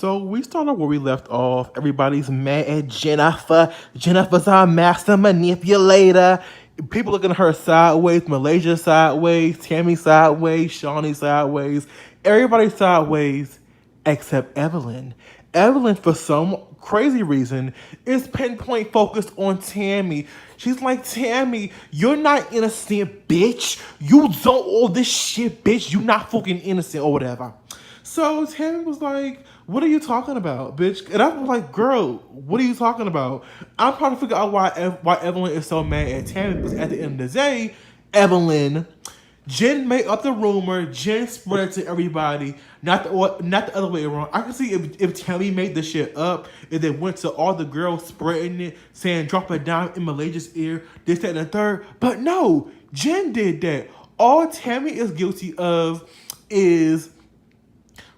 So we started where we left off. Everybody's mad at Jennifer. Jennifer's our master manipulator. People looking at her sideways. Malaysia sideways. Tammy sideways. Shawnee sideways. Everybody sideways except Evelyn. Evelyn, for some crazy reason, is pinpoint focused on Tammy. She's like, Tammy, you're not innocent, bitch. You don't all this shit, bitch. You not fucking innocent or whatever. So Tammy was like, what are you talking about, bitch? And I was like, girl, what are you talking about? I'm trying to figure out why Evelyn is so mad at Tammy, because at the end of the day, Evelyn, Jen made up the rumor. Jen spread it to everybody, not the other way around. I can see if Tammy made the shit up, if they went to all the girls spreading it, saying drop a dime in Malaysia's ear, this, that, and the third. But no, Jen did that. All Tammy is guilty of is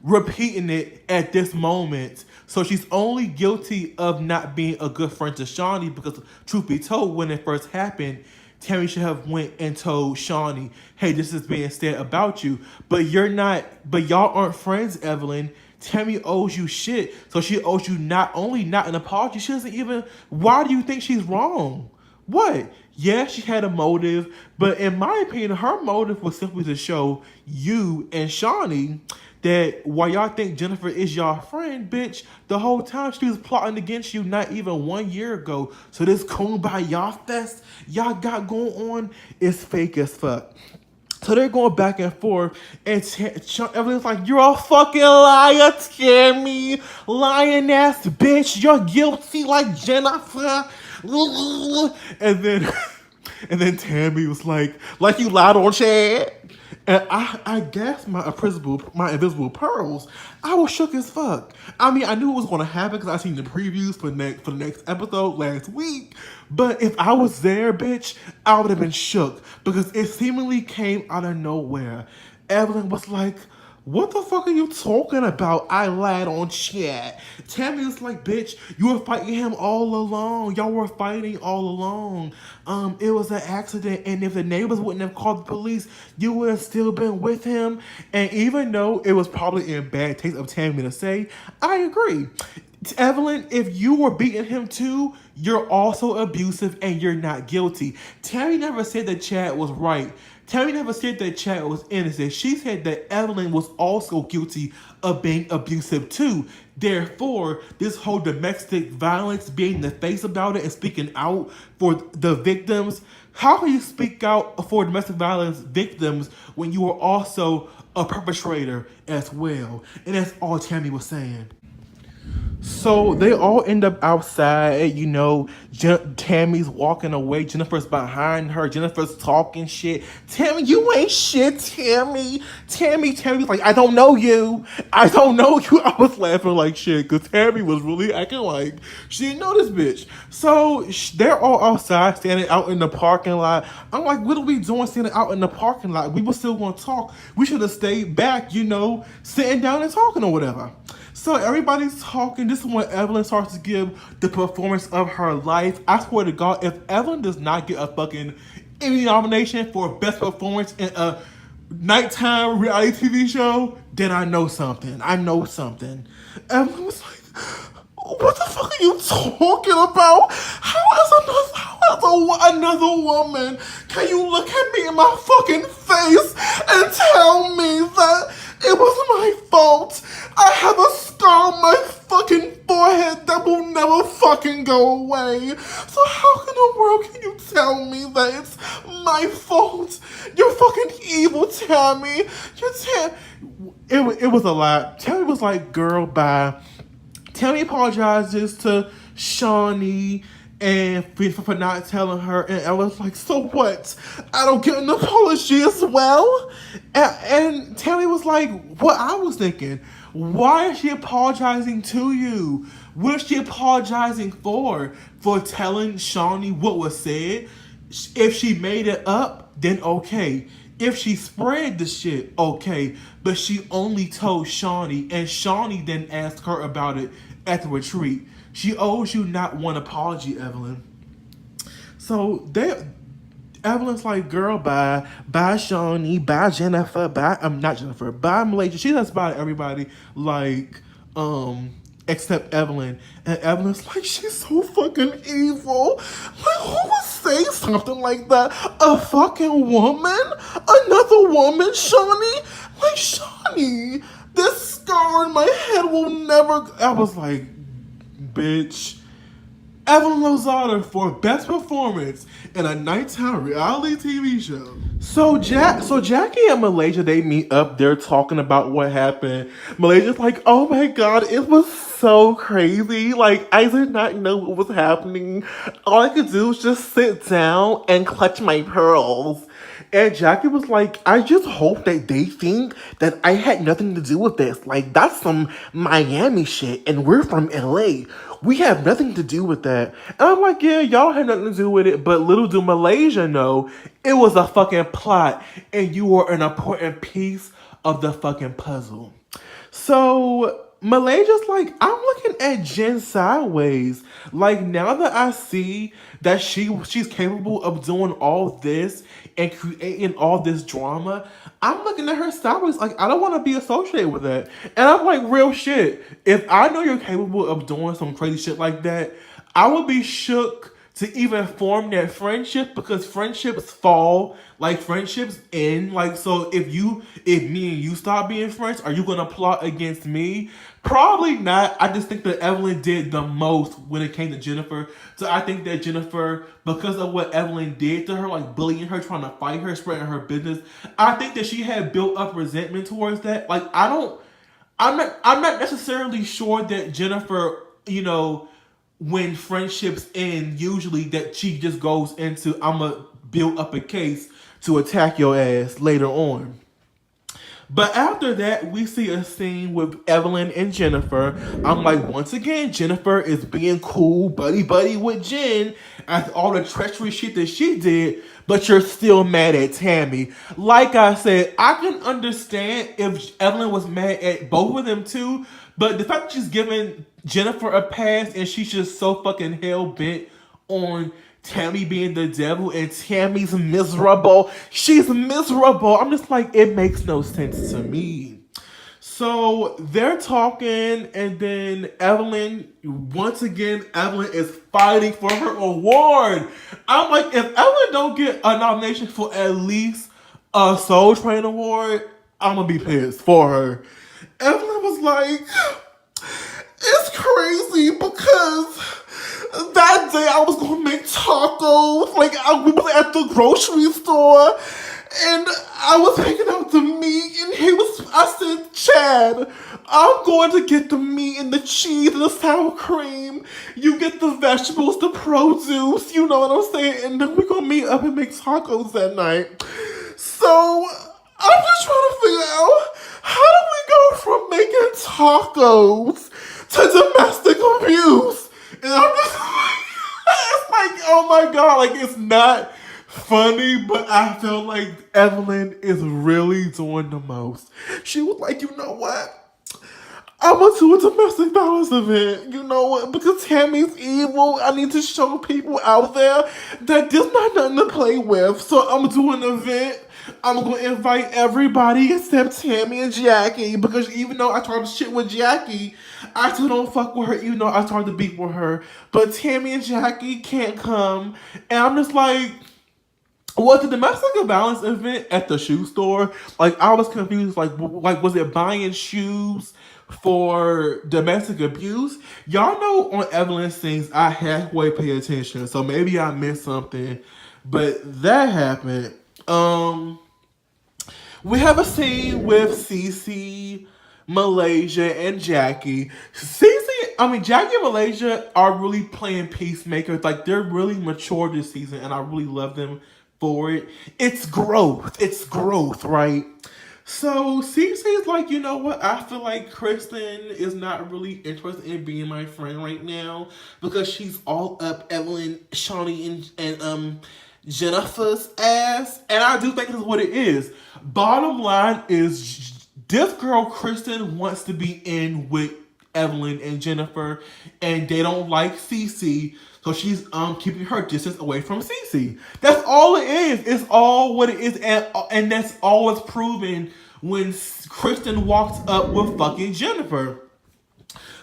repeating it at this moment. So she's only guilty of not being a good friend to Shawnee, because truth be told, when it first happened, Tammy should have went and told Shawnee, hey, this is being said about you. But y'all aren't friends, Evelyn. Tammy owes you shit. So she owes you not an apology, she doesn't even, why do you think she's wrong? What? Yeah, she had a motive, but in my opinion, her motive was simply to show you and Shawnee that while y'all think Jennifer is y'all friend, bitch, the whole time she was plotting against you not even 1 year ago. So this kumbaya fest y'all got going on is fake as fuck. So they're going back and forth, and Evelyn's like, you're a fucking liar, Tammy. Lying ass bitch. You're guilty like Jennifer. And then and then Tammy was like you lied on Chad. And I guess my invisible pearls, I was shook as fuck. I mean, I knew it was going to happen because I seen the previews for the next episode last week. But if I was there, bitch, I would have been shook because it seemingly came out of nowhere. Evelyn was like, what the fuck are you talking about? I lied on chat. Tammy was like, bitch, you were fighting him all along. Y'all were fighting all along. It was an accident, and if the neighbors wouldn't have called the police, you would have still been with him. And even though it was probably in bad taste of Tammy to say, I agree. Evelyn, if you were beating him too, you're also abusive and you're not guilty. Tammy never said that Chad was right. Tammy never said that Chad was innocent. She said that Evelyn was also guilty of being abusive too. Therefore, this whole domestic violence, being the face about it and speaking out for the victims. How can you speak out for domestic violence victims when you are also a perpetrator as well? And that's all Tammy was saying. So they all end up outside, you know, Tammy's walking away, Jennifer's behind her, Jennifer's talking shit. Tammy, you ain't shit, Tammy's like, I don't know you. I was laughing like shit, because Tammy was really acting like she didn't know this bitch. So they're all outside, standing out in the parking lot. I'm like, what are we doing standing out in the parking lot? We were still going to talk. We should have stayed back, you know, sitting down and talking or whatever. So everybody's talking. This is when Evelyn starts to give the performance of her life. I swear to God, if Evelyn does not get a fucking Emmy nomination for best performance in a nighttime reality TV show, then I know something. Evelyn was like, what the fuck are you talking about? How is another woman, can you look at me in my fucking face and tell me that it was my fault? I have a scar on my fucking forehead that will never fucking go away. So how in the world can you tell me that it's my fault? You're fucking evil, Tammy. It was a lot. Tammy was like, girl, bye. Tammy apologizes to Shawnee and for not telling her, and Ella's like, so what? I don't get an apology as well? And Tammy was like, what I was thinking, why is she apologizing to you? What is she apologizing for? For telling Shawnee what was said? If she made it up, then okay. If she spread the shit, okay. But she only told Shawnee, and Shawnee then asked her about it at the retreat. She owes you not one apology, Evelyn. So Evelyn's like, girl, bye. Bye, Shawnee. Bye, Jennifer. Bye, not Jennifer. Bye, Malaysia. She does bye to everybody. Like, except Evelyn. And Evelyn's like, she's so fucking evil. Like, who would say something like that? A fucking woman? Another woman, Shawnee? Like, Shawnee, this scar in my head will never. I was like, bitch. Evelyn Lozada for best performance in a nighttime reality TV show. So Jackie and Malaysia, they meet up. They're talking about what happened. Malaysia's like, oh my god, it was so crazy. Like, I did not know what was happening. All I could do was just sit down and clutch my pearls. And Jackie was like, I just hope that they think that I had nothing to do with this. Like, that's some Miami shit, and we're from LA. We have nothing to do with that. And I'm like, yeah, y'all had nothing to do with it, but little do Malaysia know, it was a fucking plot, and you were an important piece of the fucking puzzle. So Malaysia's like, I'm looking at Jen sideways. Like, now that I see that she's capable of doing all this and creating all this drama, I'm looking at her sideways. Like, I don't want to be associated with that. And I'm like, real shit. If I know you're capable of doing some crazy shit like that, I would be shook to even form that friendship, because friendships fall, like friendships end. Like, so if me and you stop being friends, are you gonna plot against me? Probably not. I just think that Evelyn did the most when it came to Jennifer. So I think that Jennifer, because of what Evelyn did to her, like bullying her, trying to fight her, spreading her business, I think that she had built up resentment towards that. Like, I'm not necessarily sure that Jennifer, when friendships end, usually that she just goes into, I'm going to build up a case to attack your ass later on. But after that, we see a scene with Evelyn and Jennifer. I'm like, once again, Jennifer is being cool, buddy with Jen after all the treachery shit that she did, but you're still mad at Tammy. Like I said, I can understand if Evelyn was mad at both of them too, but the fact that she's giving Jennifer a pass and she's just so fucking hell-bent on Tammy being the devil and Tammy's miserable. She's miserable. I'm just like, it makes no sense to me. So they're talking, and then Evelyn is fighting for her award. I'm like, if Evelyn don't get a nomination for at least a Soul Train award, I'm gonna be pissed for her. Evelyn was like, it's crazy because that day I was gonna make tacos. Like, we was at the grocery store and I was picking out the meat, and I said, Chad, I'm going to get the meat and the cheese and the sour cream. You get the vegetables, the produce, you know what I'm saying? And then we're gonna meet up and make tacos that night. So I'm just trying to figure out, how do we go from making tacos to domestic abuse? And I'm just like, it's like, oh my god, like, it's not funny, but I feel like Evelyn is really doing the most. She was like, you know what? I'm gonna do a domestic violence event. You know what? Because Tammy's evil. I need to show people out there that there's not nothing to play with. So I'm doing an event. I'm going to invite everybody except Tammy and Jackie, because even though I tried to shit with Jackie, I still don't fuck with her, even though I tried to beef with her. But Tammy and Jackie can't come. And I'm just like, was the domestic violence event at the shoe store? Like, I was confused. Like was it buying shoes for domestic abuse? Y'all know on Evelyn's things, I halfway pay attention. So maybe I missed something. But that happened. We have a scene with Cece, Malaysia, and Jackie. Jackie and Malaysia are really playing peacemakers. Like, they're really mature this season, and I really love them for it. It's growth, right? So Cece's like, you know what? I feel like Kristen is not really interested in being my friend right now, because she's all up Evelyn, Shawnee, and Jennifer's ass. And I do think this is what it is. Bottom line is, this girl Kristen wants to be in with Evelyn and Jennifer, and they don't like Cece, so she's keeping her distance away from Cece. That's all it is. It's all what it is, and that's always proven when Kristen walks up with fucking Jennifer.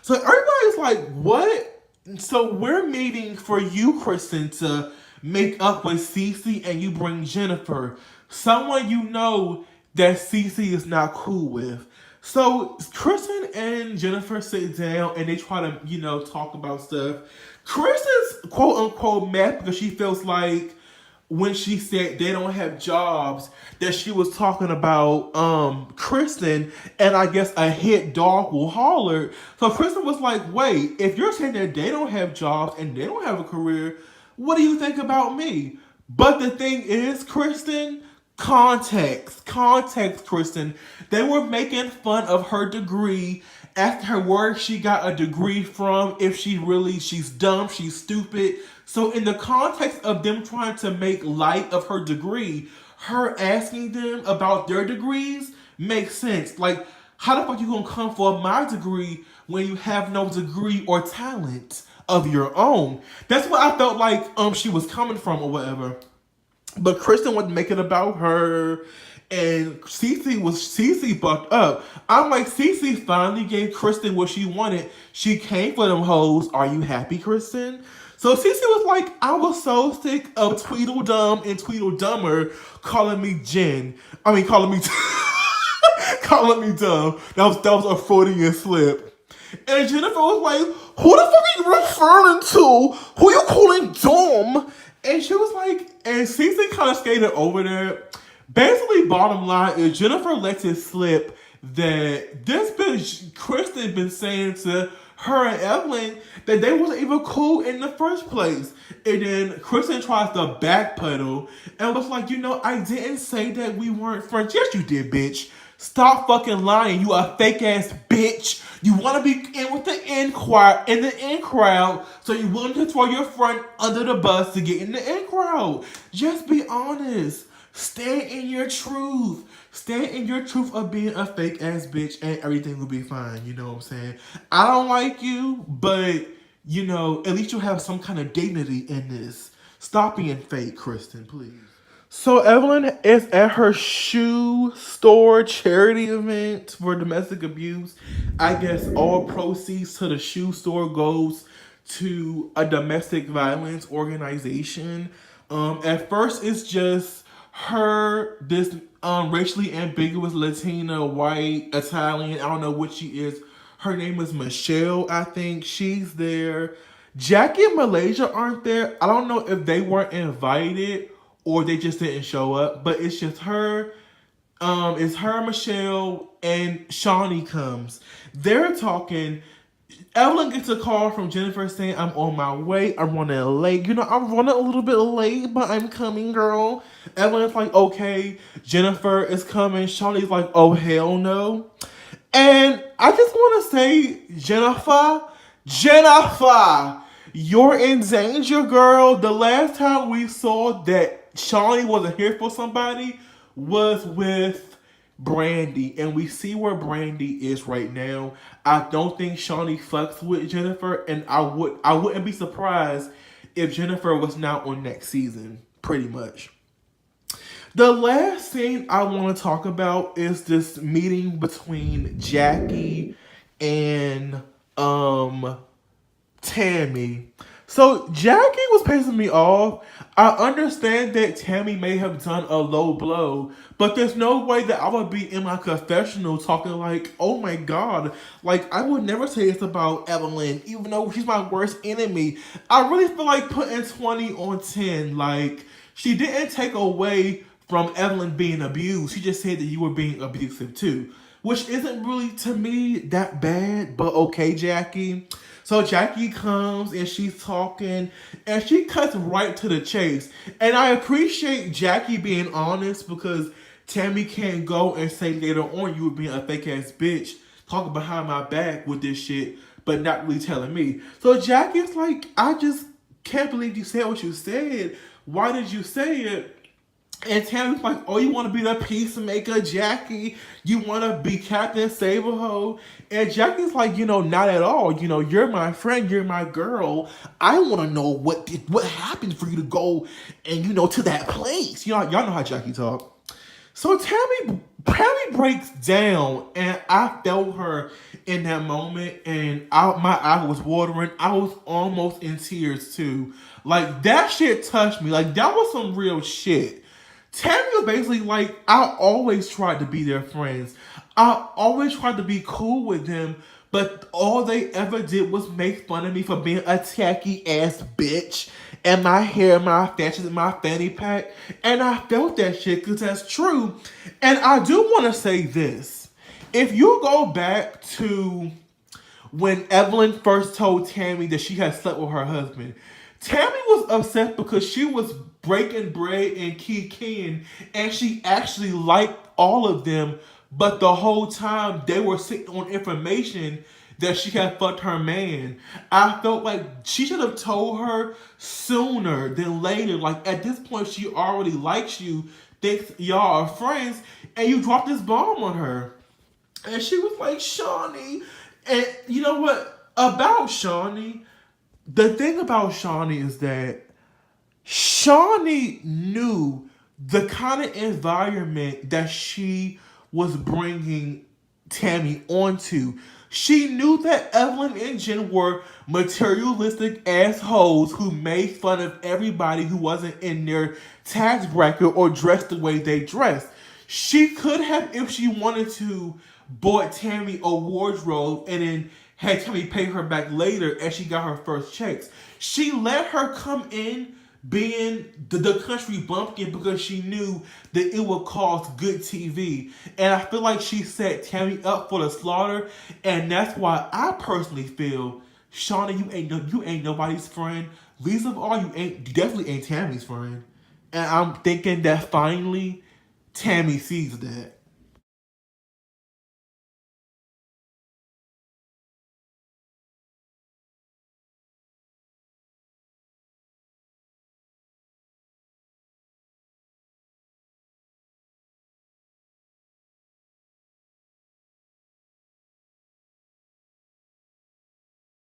So everybody's like, what? So we're meeting for you, Kristen, to make up with Cece, and you bring Jennifer, someone you know that Cece is not cool with. So Kristen and Jennifer sit down and they try to, talk about stuff. Kristen's quote unquote mad because she feels like when she said they don't have jobs, that she was talking about Kristen, and I guess a hit dog will holler. So Kristen was like, wait, if you're saying that they don't have jobs and they don't have a career, what do you think about me? But the thing is, Kristen, context, Kristen. They were making fun of her degree, asking her where she got a degree from, if she's dumb, she's stupid. So in the context of them trying to make light of her degree, her asking them about their degrees makes sense. Like, how the fuck you gonna come for my degree when you have no degree or talent of your own? That's what I felt like she was coming from or whatever. But Kristen would make it about her, and Cece bucked up. I'm like, Cece finally gave Kristen what she wanted. She came for them hoes. Are you happy, Kristen? So Cece was like, I was so sick of Tweedledum and Tweedledummer calling me Jen. I mean, calling me calling me dumb. That was a Freudian slip. And Jennifer was like, who the fuck are you referring to? Who you calling dumb? And she was like, and Cece kind of skated over there. Basically, bottom line is Jennifer lets it slip that this bitch, Kristen, been saying to her and Evelyn that they wasn't even cool in the first place. And then Kristen tries to backpedal and was like, I didn't say that we weren't friends. Yes, you did, bitch. Stop fucking lying. You a fake ass bitch. You want to be in with the in crowd, so you're willing to throw your friend under the bus to get in the in crowd. Just be honest. Stay in your truth. Stay in your truth of being a fake ass bitch, and everything will be fine. You know what I'm saying? I don't like you, but at least you'll have some kind of dignity in this. Stop being fake, Kristen, please. So Evelyn is at her shoe store charity event for domestic abuse. I guess all proceeds to the shoe store goes to a domestic violence organization. At first it's just her, this racially ambiguous Latina, white, Italian, I don't know what she is. Her name is Michelle, I think. She's there. Jackie and Malaysia aren't there. I don't know if they weren't invited or they just didn't show up, but it's just her. It's her, Michelle, and Shawnee comes. They're talking. Evelyn gets a call from Jennifer saying, I'm on my way. I'm running late. I'm running a little bit late, but I'm coming, girl. Evelyn's like, okay. Jennifer is coming. Shawnee's like, oh, hell no. And I just want to say, Jennifer, you're in danger, girl. The last time we saw that Shawnee wasn't here for somebody was with Brandy, and we see where Brandy is right now. I don't think Shawnee fucks with Jennifer, and I wouldn't be surprised if Jennifer was not on next season, pretty much. The last scene I want to talk about is this meeting between Jackie and Tammy. So Jackie was pissing me off. I understand that Tammy may have done a low blow, but there's no way that I would be in my confessional talking like, oh my God, like I would never say it's about Evelyn, even though she's my worst enemy. I really feel like putting 20 on 10. Like, she didn't take away from Evelyn being abused. She just said that you were being abusive too, which isn't really, to me, that bad, but okay, Jackie. So Jackie comes and she's talking and she cuts right to the chase. And I appreciate Jackie being honest, because Tammy can't go and say later on you were being a fake ass bitch, talking behind my back with this shit, but not really telling me. So Jackie's like, I just can't believe you said what you said. Why did you say it? And Tammy's like, oh, you want to be the peacemaker, Jackie? You want to be Captain Save-A-Ho? And Jackie's like, not at all. You're my friend. You're my girl. I want to know what happened for you to go and, to that place. Y'all know how Jackie talk. So Tammy breaks down, and I felt her in that moment, and my eye was watering. I was almost in tears too. Like that shit touched me. Like that was some real shit. Tammy was basically like, I always tried to be their friends. I always tried to be cool with them, but all they ever did was make fun of me for being a tacky ass bitch. And my hair, my fashion, and my fanny pack. And I felt that shit because that's true. And I do want to say this. If you go back to when Evelyn first told Tammy that she had slept with her husband, Tammy was upset because she was breaking bread and kikiing, and she actually liked all of them, but the whole time they were sitting on information that she had fucked her man. I felt like she should have told her sooner than later. Like at this point, she already likes you, thinks y'all are friends, and you dropped this bomb on her. And she was like, Shawnee. And you know what? About Shawnee, the thing about Shawnee is that Shawnee knew the kind of environment that she was bringing Tammy onto. She knew that Evelyn and Jen were materialistic assholes who made fun of everybody who wasn't in their tax bracket or dressed the way they dressed. She could have, if she wanted to, bought Tammy a wardrobe and then had Tammy pay her back later as she got her first checks. She let her come in being the country bumpkin because she knew that it would cost good TV. And I feel like she set Tammy up for the slaughter. And that's why I personally feel, Shawnee, you ain't nobody's friend. Least of all, you definitely ain't Tammy's friend. And I'm thinking that finally Tammy sees that.